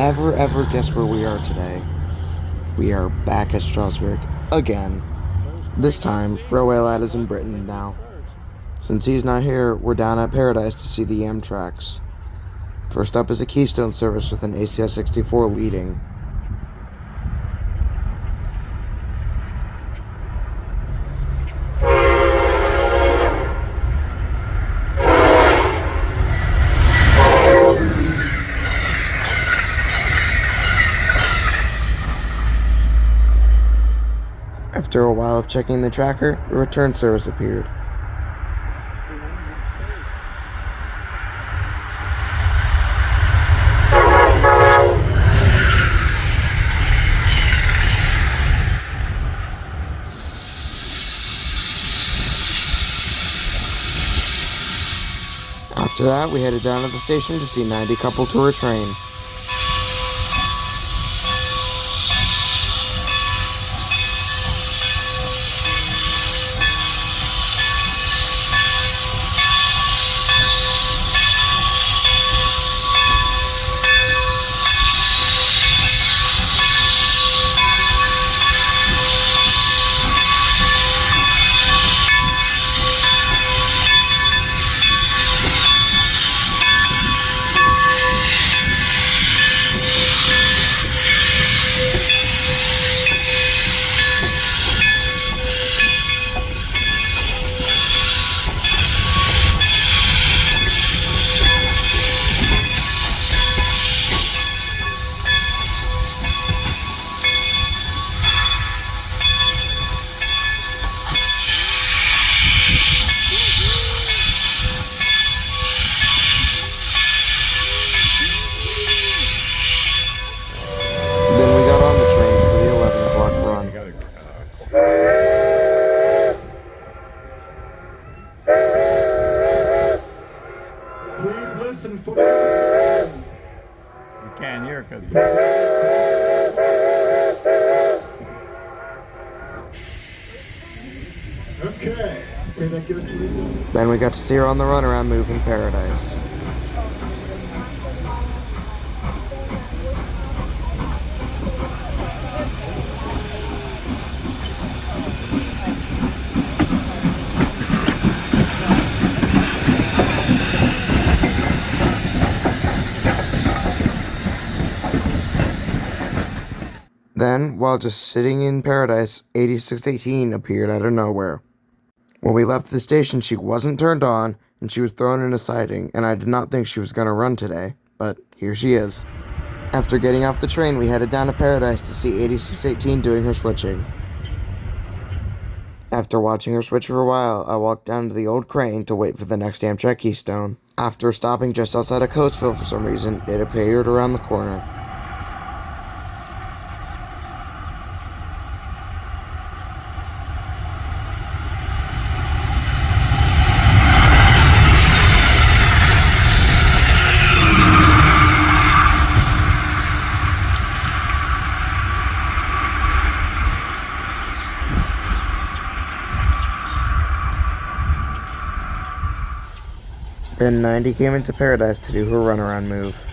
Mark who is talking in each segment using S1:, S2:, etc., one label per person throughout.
S1: ever guess where we are today? We are back at Strasburg again. This time, Railway Lad is in Britain now. Since he's not here, we're down at Paradise to see the amtraks. First up is a Keystone service with an ACS 64 leading. After a while of checking the tracker, the return service appeared. After that, we headed down to the station to see 90 coupled to a train.
S2: You can't hear because
S1: Then we got to see her on the runaround move in Paradise. Then, while just sitting in Paradise, 8618 appeared out of nowhere. When we left the station, she wasn't turned on, and she was thrown in a siding, and I did not think she was going to run today, but here she is. After getting off the train, we headed down to Paradise to see 8618 doing her switching. After watching her switch for a while, I walked down to the old crane to wait for the next Amtrak Keystone. After stopping just outside of Coatesville for some reason, it appeared around the corner. Then 90 came into Paradise to do her runaround move.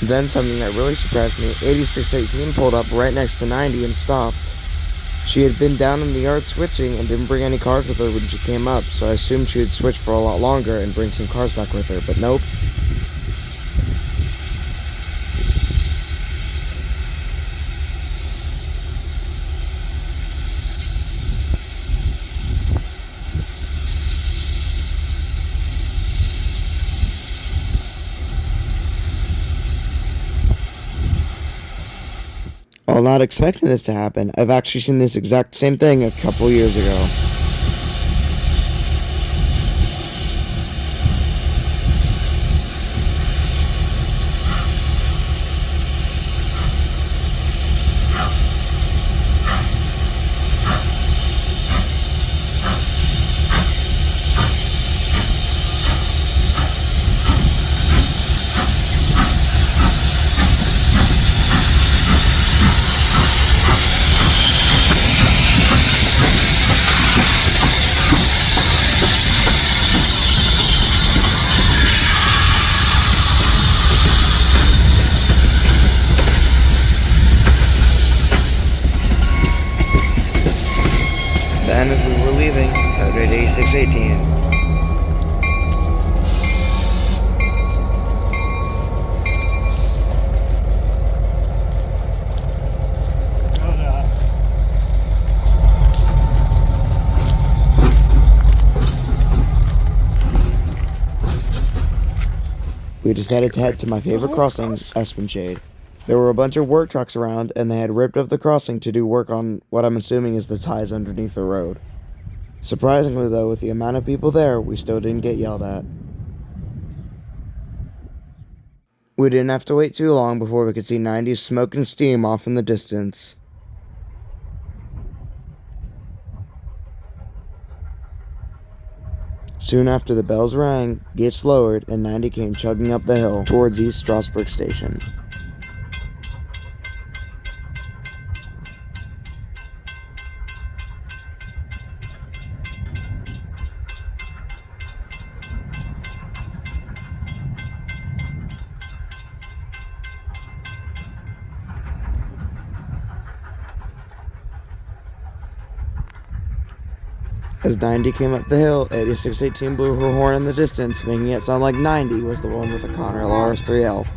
S1: Then something that really surprised me, 8618 pulled up right next to 90 and stopped. She had been down in the yard switching and didn't bring any cars with her when she came up, so I assumed she would switch for a lot longer and bring some cars back with her, but nope. While not expecting this to happen, I've actually seen this exact same thing a couple years ago. Then as we were leaving, so did 8618. We decided to head to my favorite crossing, Espanshade. There were a bunch of work trucks around, and they had ripped up the crossing to do work on what I'm assuming is the ties underneath the road. Surprisingly though, with the amount of people there, we still didn't get yelled at. We didn't have to wait too long before we could see 90's smoke and steam off in the distance. Soon after the bells rang, gates lowered, and 90 came chugging up the hill towards East Strasburg Station. As 90 came up the hill, 8618 blew her horn in the distance, making it sound like 90 was the one with the Conrail RS3L.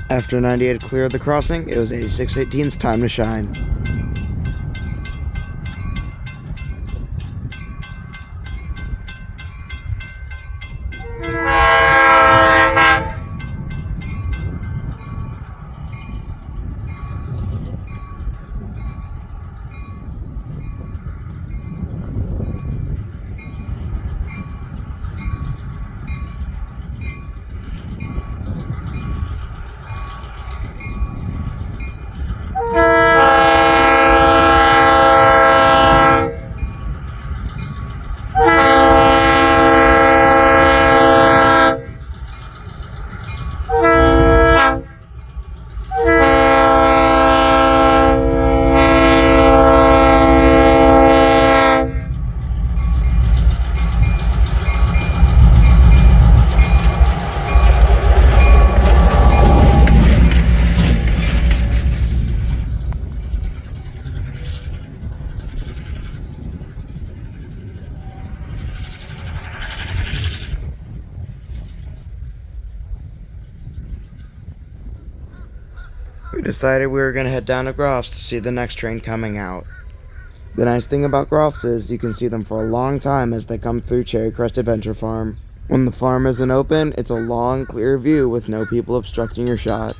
S1: After 90 had cleared the crossing, it was 8618's time to shine. decided we were going to head down to Groff's to see the next train coming out. The nice thing about Groff's is you can see them for a long time as they come through Cherry Crest Adventure Farm. When the farm isn't open, it's a long, clear view with no people obstructing your shot.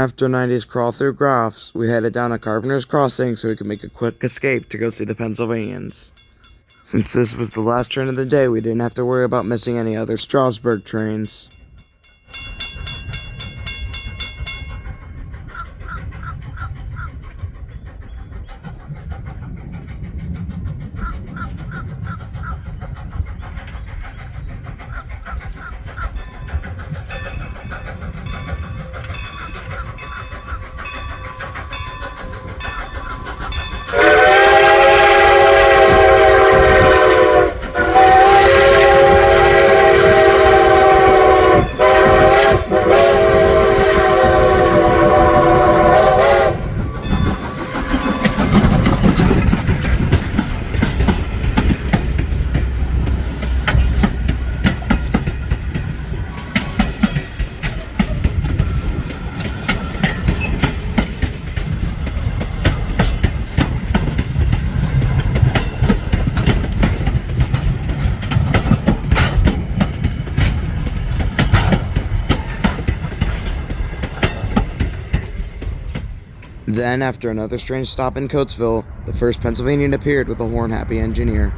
S1: After 90's crawl through Groff's, we headed down to Carpenter's Crossing so we could make a quick escape to go see the Pennsylvanians. Since this was the last train of the day, we didn't have to worry about missing any other Strasburg trains. Then, after another strange stop in Coatesville, the first Pennsylvanian appeared with a horn-happy engineer.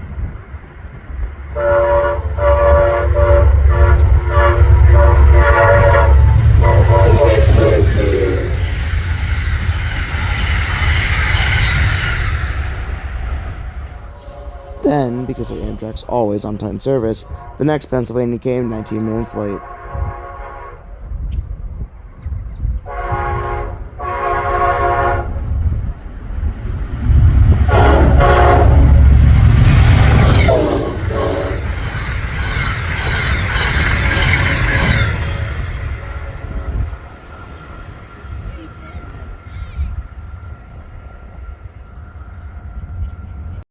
S1: Then, because our Amtrak's always on-time service, the next Pennsylvania came 19 minutes late.